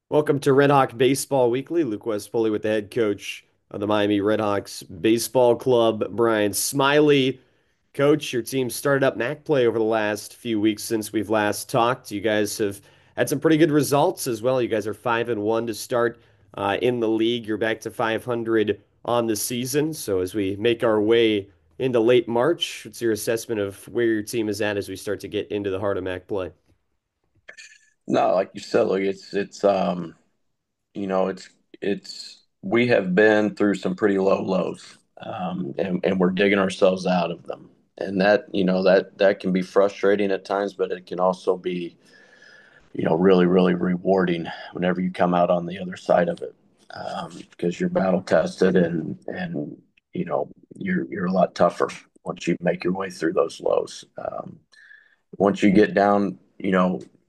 Welcome to RedHawk Baseball Weekly. Luke West Poley with the head coach of the Miami RedHawks Baseball Club, Brian Smiley. Coach, your team started up MAC play over the last few weeks since we've last talked. You guys have had some pretty good results as well. You guys are 5-1 to start in the league. You're back to 500 on the season. So as we make our way into late March, what's your assessment of where your team is at as we start to get into the heart of MAC play? No, like you said, look, it's we have been through some pretty low lows, and we're digging ourselves out of them, and that can be frustrating at times, but it can also be really really rewarding whenever you come out on the other side of it, because you're battle tested and you're a lot tougher once you make your way through those lows. Once you get down,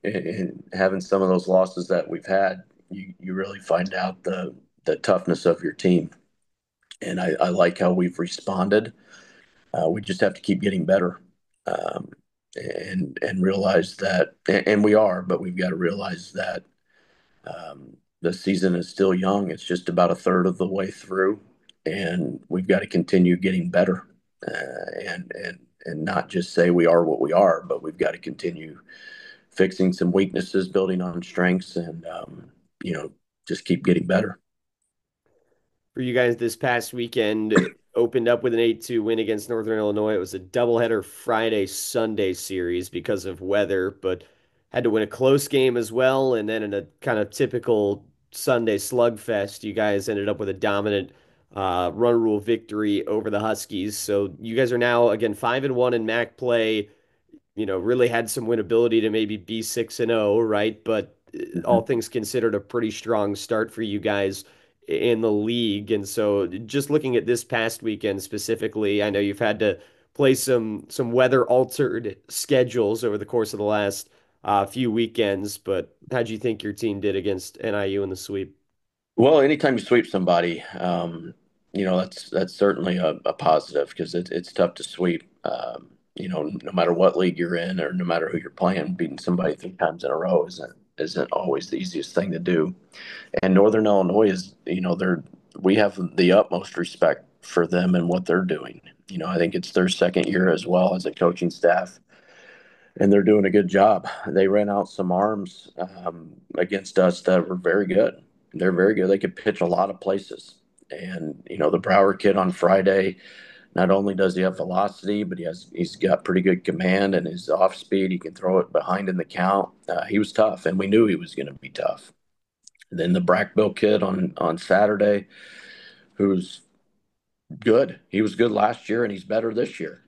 and having some of those losses that we've had, you really find out the toughness of your team. And I like how we've responded. We just have to keep getting better, um, and realize that, and we are, but we've got to realize that the season is still young. It's just about a third of the way through, and we've got to continue getting better, and not just say we are what we are, but we've got to continue fixing some weaknesses, building on strengths, and you know, just keep getting better. For you guys this past weekend. Opened up with an 8-2 win against Northern Illinois. It was a doubleheader Friday Sunday series because of weather, but had to win a close game as well. And then in a kind of typical Sunday slugfest, you guys ended up with a dominant run rule victory over the Huskies. So you guys are now again 5-1 in MAC play. Really had some winnability to maybe be 6-0, right? But all Mhm. things considered, a pretty strong start for you guys in the league. And so just looking at this past weekend specifically, I know you've had to play some weather altered schedules over the course of the last few weekends, but how do you think your team did against NIU in the sweep? Well, anytime you sweep somebody, that's certainly a positive because it's tough to sweep. No matter what league you're in or no matter who you're playing, beating somebody three times in a row isn't always the easiest thing to do. And Northern Illinois is, we have the utmost respect for them and what they're doing. I think it's their second year as well as a coaching staff, and they're doing a good job. They ran out some arms against us that were very good. They're very good. They could pitch a lot of places. And the Brower kid on Friday, not only does he have velocity, but he's got pretty good command and his off speed. He can throw it behind in the count. He was tough, and we knew he was going to be tough. And then the Brackbill kid on Saturday, who's good. He was good last year, and he's better this year.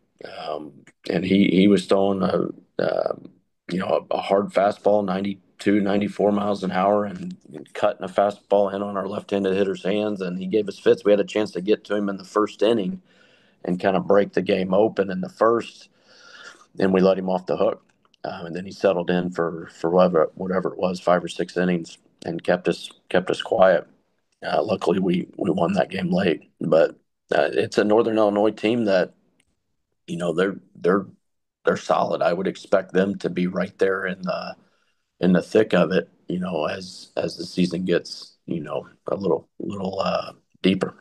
And he was throwing a hard fastball, 92, 94 miles an hour, and cutting a fastball in on our left-handed hitter's hands. And he gave us fits. We had a chance to get to him in the first inning and kind of break the game open in the first, and we let him off the hook. And then he settled in for whatever it was, 5 or 6 innings, and kept us quiet. Luckily, we won that game late, but it's a Northern Illinois team that they're solid. I would expect them to be right there in the thick of it. As the season gets a little deeper.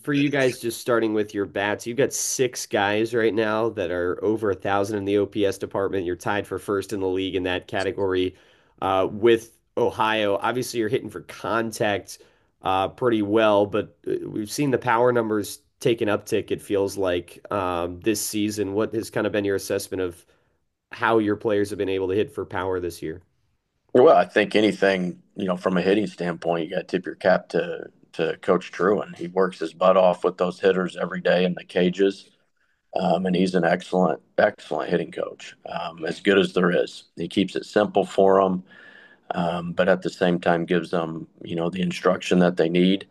For you guys, just starting with your bats, you've got six guys right now that are over 1,000 in the OPS department. You're tied for first in the league in that category with Ohio. Obviously, you're hitting for contact pretty well, but we've seen the power numbers take an uptick, it feels like, this season. What has kind of been your assessment of how your players have been able to hit for power this year? Well, I think anything, from a hitting standpoint, you got to tip your cap to Coach Truan. He works his butt off with those hitters every day in the cages, and he's an excellent, excellent hitting coach, as good as there is. He keeps it simple for them, but at the same time gives them, the instruction that they need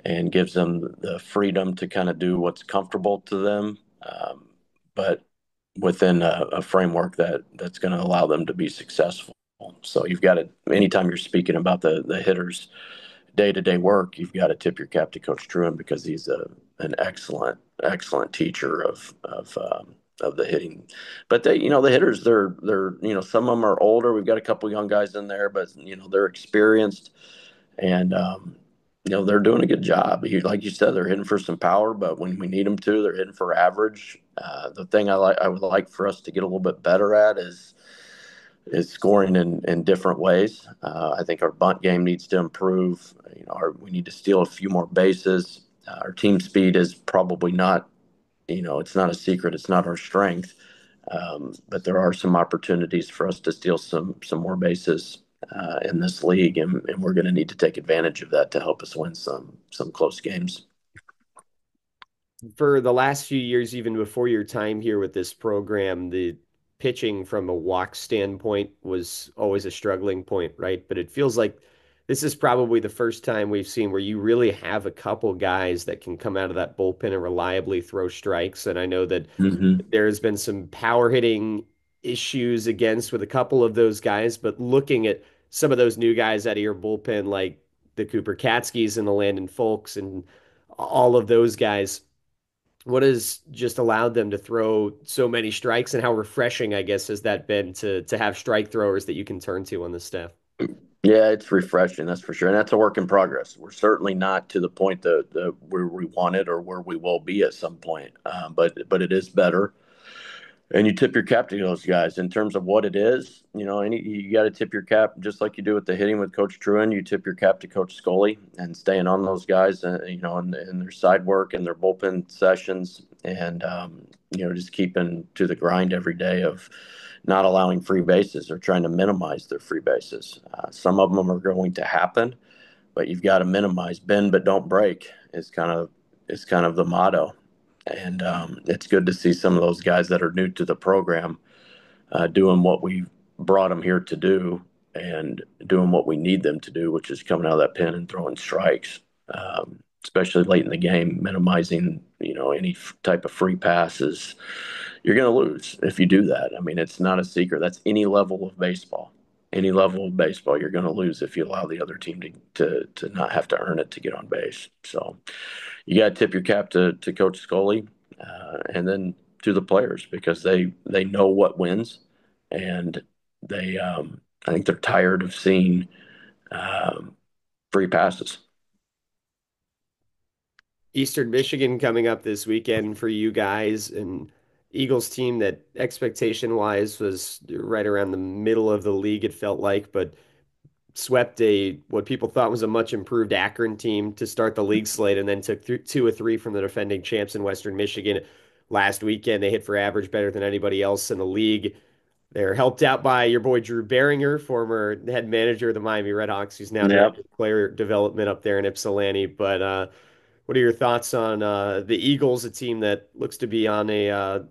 and gives them the freedom to kind of do what's comfortable to them, but within a framework that's going to allow them to be successful. So you've got to, anytime you're speaking about the hitters' day-to-day work, you've got to tip your cap to Coach Truan because he's an excellent, excellent teacher of the hitting. But the hitters, they're some of them are older. We've got a couple young guys in there, but they're experienced, and they're doing a good job. Like you said, they're hitting for some power, but when we need them to, they're hitting for average. The thing I would like for us to get a little bit better at is scoring in different ways. I think our bunt game needs to improve. We need to steal a few more bases. Our team speed is probably not, it's not a secret. It's not our strength, but there are some opportunities for us to steal some more bases in this league, and we're going to need to take advantage of that to help us win some close games. For the last few years, even before your time here with this program, the pitching from a walk standpoint was always a struggling point, right? But it feels like this is probably the first time we've seen where you really have a couple guys that can come out of that bullpen and reliably throw strikes. And I know that Mm-hmm. there's been some power hitting issues against with a couple of those guys, but looking at some of those new guys out of your bullpen, like the Cooper Katskis and the Landon Folks and all of those guys, what has just allowed them to throw so many strikes, and how refreshing, I guess, has that been to have strike throwers that you can turn to on the staff? Yeah, it's refreshing, that's for sure. And that's a work in progress. We're certainly not to the point that where we wanted or where we will be at some point, but it is better. And you tip your cap to those guys in terms of what it is. You got to tip your cap just like you do with the hitting with Coach Truen. You tip your cap to Coach Scully and staying on those guys, in their side work and their bullpen sessions, and just keeping to the grind every day of not allowing free bases or trying to minimize their free bases. Some of them are going to happen, but you've got to minimize. Bend but don't break is kind of the motto, and it's good to see some of those guys that are new to the program doing what we brought them here to do and doing what we need them to do, which is coming out of that pen and throwing strikes, especially late in the game, minimizing any type of free passes. You're going to lose if you do that. I mean, it's not a secret. That's any level of baseball. Any level of baseball, you're going to lose if you allow the other team to not have to earn it to get on base. So you got to tip your cap to Coach Scully, and then to the players because they know what wins, and I think they're tired of seeing um, free passes. Eastern Michigan coming up this weekend for you guys, and Eagles team that expectation wise was right around the middle of the league, it felt like, but swept a what people thought was a much improved Akron team to start the league slate, and then took two or three from the defending champs in Western Michigan last weekend. They hit for average better than anybody else in the league. They're helped out by your boy Drew Beringer, former head manager of the Miami RedHawks, who's now Yep. director of player development up there in Ypsilanti. But what are your thoughts on the Eagles, a team that looks to be on a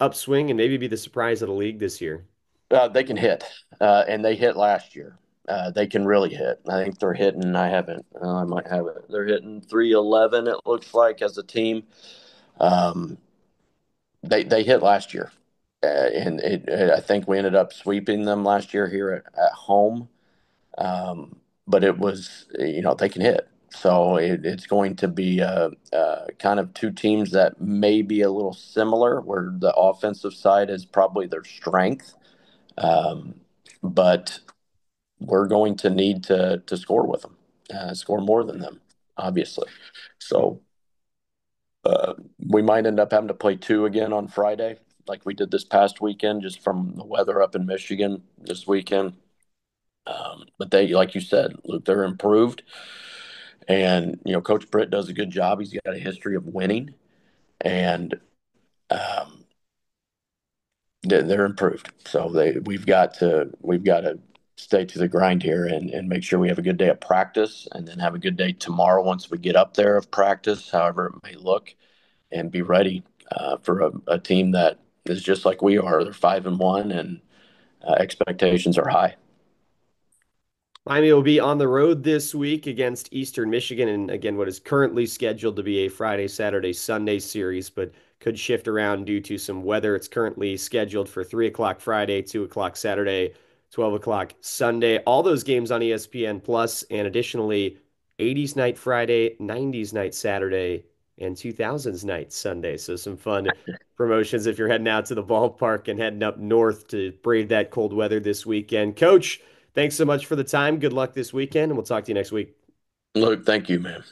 upswing and maybe be the surprise of the league this year? They can hit, and they hit last year. They can really hit. I think they're hitting. I haven't. I might have it. They're hitting 311. It looks like as a team. Um, they hit last year, and I think we ended up sweeping them last year here at home. But it was, they can hit. So it's going to be kind of two teams that may be a little similar, where the offensive side is probably their strength, um, but we're going to need to score with them, score more than them, obviously. So we might end up having to play two again on Friday, like we did this past weekend, just from the weather up in Michigan this weekend. But they, like you said, Luke, they're improved, and Coach Britt does a good job. He's got a history of winning, and um, they're improved. So we've got to stay to the grind here and make sure we have a good day of practice, and then have a good day tomorrow once we get up there of practice, however it may look, and be ready for a team that is just like we are. They're 5-1, and expectations are high. Miami will be on the road this week against Eastern Michigan, and again, what is currently scheduled to be a Friday, Saturday, Sunday series, but could shift around due to some weather. It's currently scheduled for 3 o'clock Friday, 2 o'clock Saturday, 12 o'clock Sunday. All those games on ESPN Plus, and additionally, 80s night Friday, 90s night Saturday, and 2000s night Sunday. So some fun promotions if you're heading out to the ballpark and heading up north to brave that cold weather this weekend. Coach, thanks so much for the time. Good luck this weekend, and we'll talk to you next week. Luke, thank you, man.